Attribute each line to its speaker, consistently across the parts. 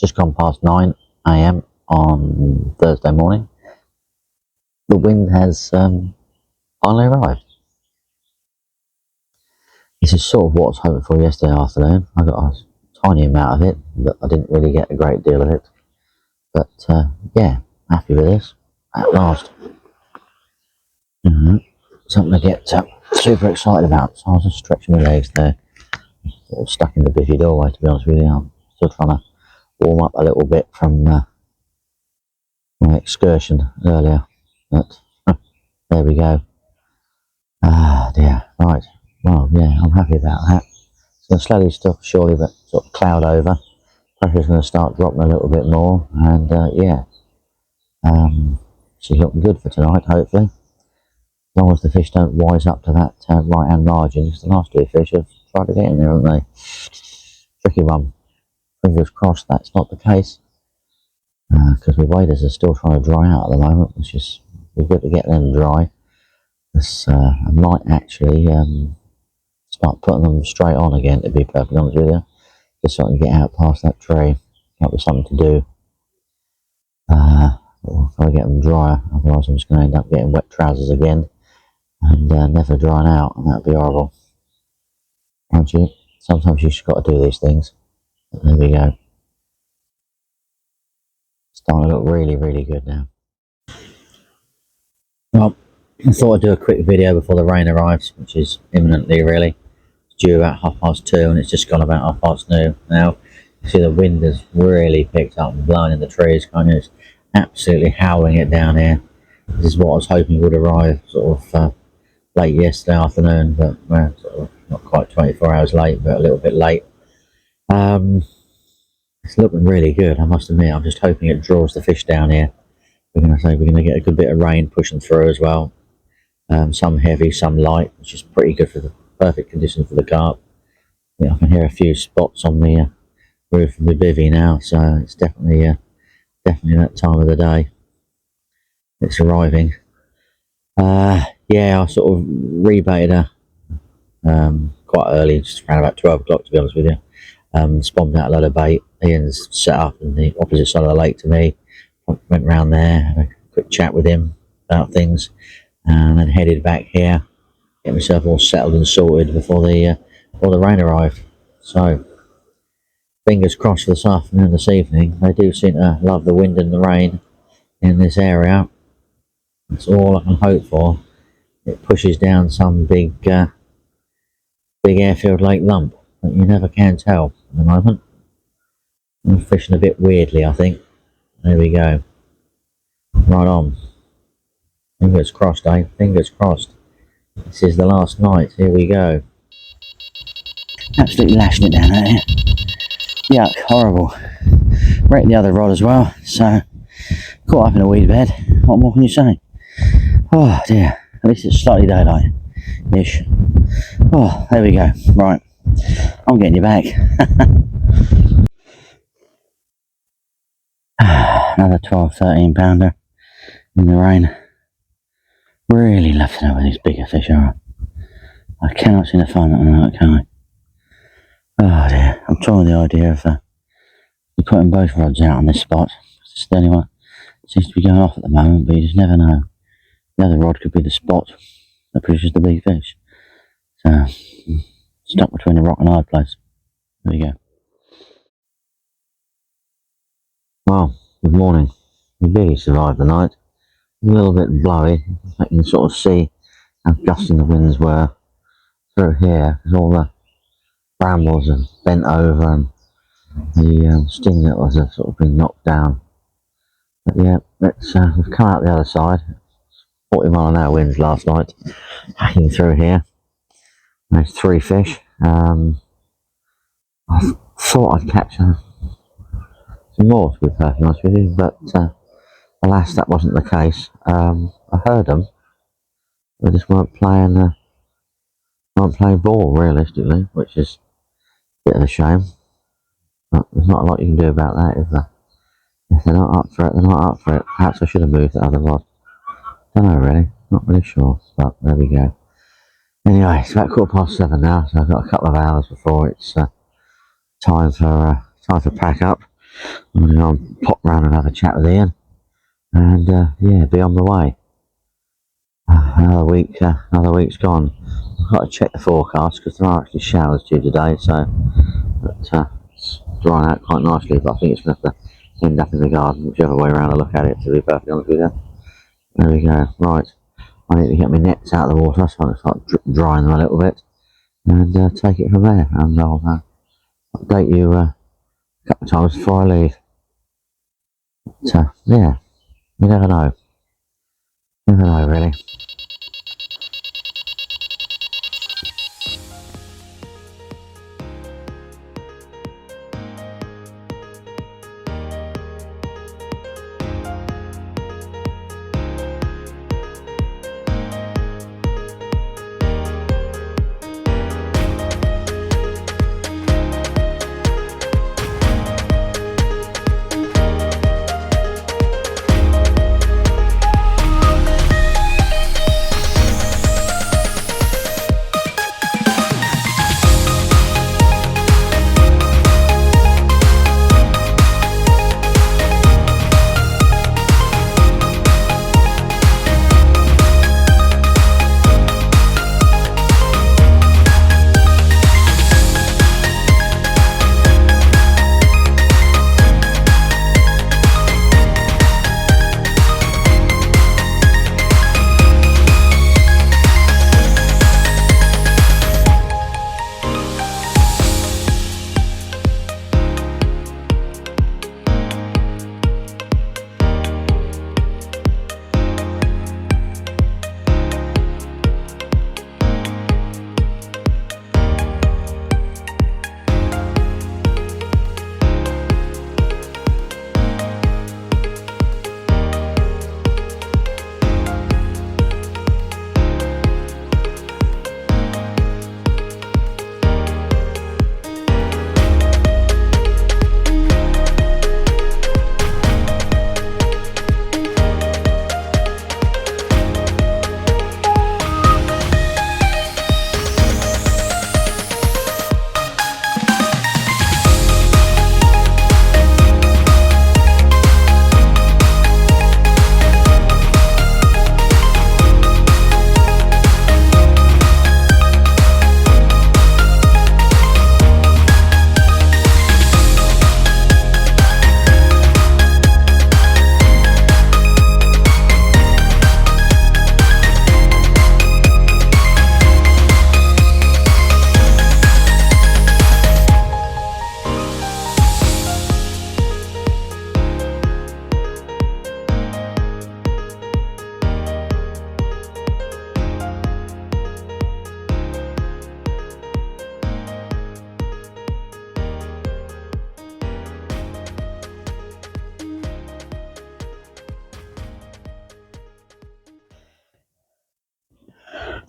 Speaker 1: just gone past 9 AM on Thursday morning. The wind has finally arrived. This is sort of what I was hoping for yesterday afternoon. I got a tiny amount of it, but I didn't really get a great deal of it. But yeah, happy with this at last. Something to get super excited about. So I was just stretching my legs there, sort of stuck in the busy doorway, to be honest with you. I'm still trying to warm up a little bit from my excursion earlier, but there we go. Ah dear, right, well yeah, I'm happy about that. It's going to slowly stuff surely but sort of cloud over. Pressure's going to start dropping a little bit more, and yeah, she's looking good for tonight, hopefully. As long as the fish don't wise up to that right hand margin, because the last two fish have tried to get in there, haven't they? Tricky one. Fingers crossed that's not the case, because the waders are still trying to dry out at the moment, which is good to get them dry. This, I might actually start putting them straight on again, to be perfectly honest with you, just so I can get out past that tree. That was something to do. I've got to get them drier, otherwise I'm just going to end up getting wet trousers again and never drying out, and that'd be horrible. Aren't you? Sometimes you just got to do these things. But there we go. Starting to look really, really good now. Well, I thought I'd do a quick video before the rain arrives, which is imminently really. It's due about 2:30 and it's just gone about 2:30 now. You see the wind has really picked up and blowing in the trees, kind of. It's absolutely howling it down here. This is what I was hoping would arrive sort of late yesterday afternoon, but well, sort of not quite 24 hours late, but a little bit late. It's looking really good, I must admit. I'm just hoping it draws the fish down here. We're going to get a good bit of rain pushing through as well. Some heavy, some light, which is pretty good for the perfect condition for the carp. Yeah, I can hear a few spots on the roof of the bivvy now, so it's definitely that time of the day. It's arriving. Yeah, I sort of rebaited her quite early, just around about 12 o'clock, to be honest with you. Spawned out a load of bait. Ian's set up on the opposite side of the lake to me. Went round there, had a quick chat with him about things, and then headed back here, get myself all settled and sorted before the rain arrived. So fingers crossed for this afternoon and this evening. They do seem to love the wind and the rain in this area. That's all I can hope for. It pushes down some big airfield lake lump, but you never can tell at the moment. I'm fishing a bit weirdly, I think. There we go. Right on. Fingers crossed, eh? Fingers crossed. This is the last night. Here we go. Absolutely lashing it down out here. Yuck, horrible. Wrecked the other rod as well, so caught up in a weed bed. What more can you say? Oh dear. At least it's slightly daylight-ish. Oh, there we go. Right. I'm getting you back. Another 12-13 pounder in the rain. Really love to know where these bigger fish are. I cannot seem to find them at the can I? Oh dear, I'm trying the idea of putting both rods out on this spot. It's the only one that seems to be going off at the moment, but you just never know. The other rod could be the spot that produces the big fish. So, stuck between a rock and a hard place. There you go. Well, good morning. We barely survived the night. A little bit blowy. You can sort of see how gusting the winds were through here, because all the brambles have bent over and the sting nettles have sort of been knocked down. But yeah, we've come out the other side. 40 mile an hour winds last night, hacking through here. There's 3 fish. I thought I'd catch some more, to be perfectly honest with you, but alas, that wasn't the case. I heard them. They just weren't playing ball realistically, which is a bit of a shame. But there's not a lot you can do about that, is there? If they're not up for it, they're not up for it. Perhaps I should have moved the other rod. Don't know really, not really sure, but there we go. Anyway, it's about 7:15 now, so I've got a couple of hours before it's time for pack up. I'm going to go and pop round and have a chat with Ian, and yeah, be on the way. Another week's gone. I've got to check the forecast because there are actually showers due today, so it's drying out quite nicely, but I think it's going to have to end up in the garden, whichever way around I look at it, to be perfectly honest with you. There we go. Right, I need to get my nets out of the water, so I'll start drying them a little bit, and take it from there, and I'll update you a couple of times before I leave. So, yeah, you never know. Never know, really.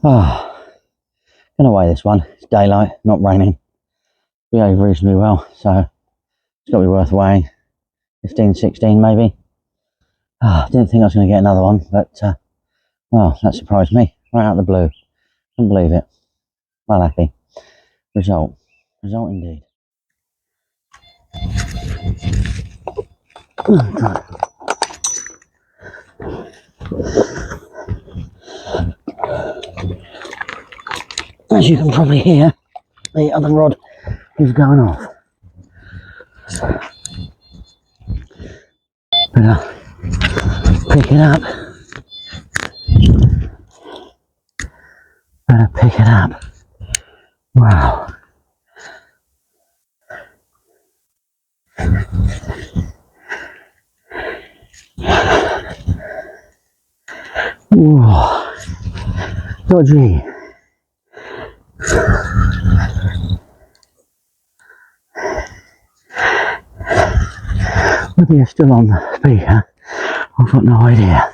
Speaker 1: Oh, gonna weigh this one. It's daylight, not raining. Behaved reasonably well, so it's got to be worth weighing. 15, 16 maybe. Didn't think I was going to get another one, but well, that surprised me right out of the blue. Couldn't believe it. Well happy. Result indeed. As you can probably hear, the other rod is going off. Better pick it up. Better pick it up. Wow. Whoa. Dodgy. Whether you're still on the speaker, I've got no idea.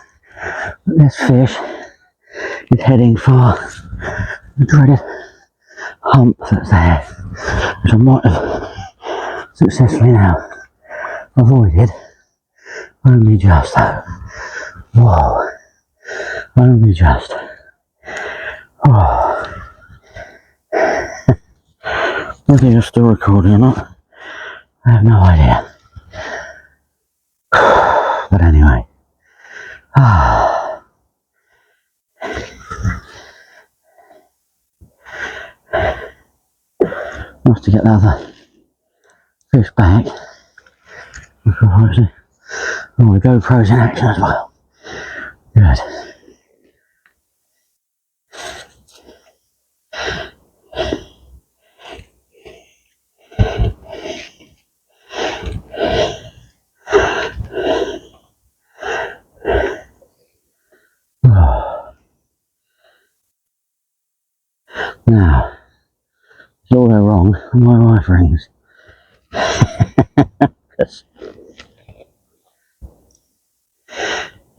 Speaker 1: But this fish is heading for the dreaded hump that's there, which I might have successfully now avoided. Only just. Whoa. Only just. Oh. Whether you're still recording or not, I have no idea. Nice to get the other fish back. Oh, the GoPro's in action as well. Good. Now, it's all go wrong when my wife rings.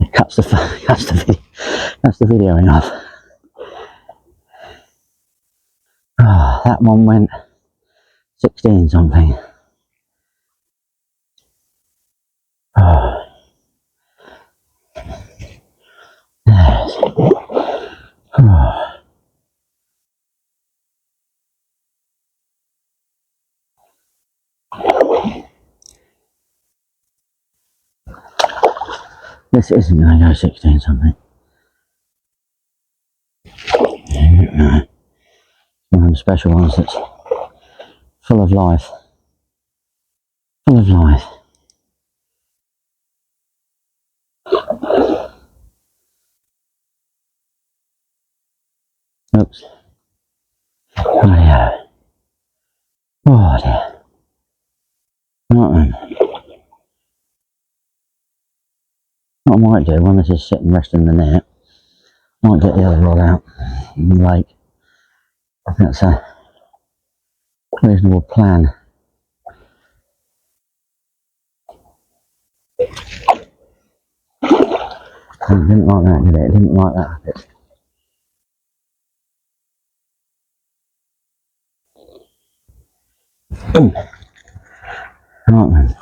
Speaker 1: It cuts the videoing off. Oh, that one went 16 something. Oh. Yes. Oh. This isn't going to go 16 something. No. One of the special ones that's full of life. Full of life. Oops. Oh yeah. Oh dear. Right then. What I might do when this is sitting resting in the net, I might get the other rod out in the lake. I think that's a reasonable plan. It didn't like that, did it? It didn't like that bit. Right then.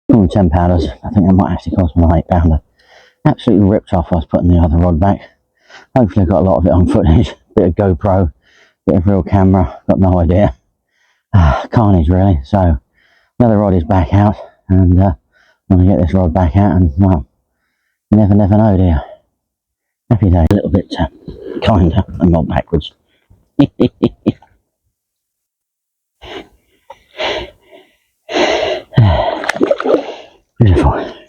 Speaker 1: Oh, 10 pounders. I think that might actually cost me an 8 pounder. Absolutely ripped off. I was putting the other rod back. Hopefully I got a lot of it on footage. Bit of GoPro, bit of real camera. Got no idea. Carnage really. So the other rod is back out, and I'm going to get this rod back out, and well, you never know, do you? Happy day. A little bit kinder and not backwards. Beautiful.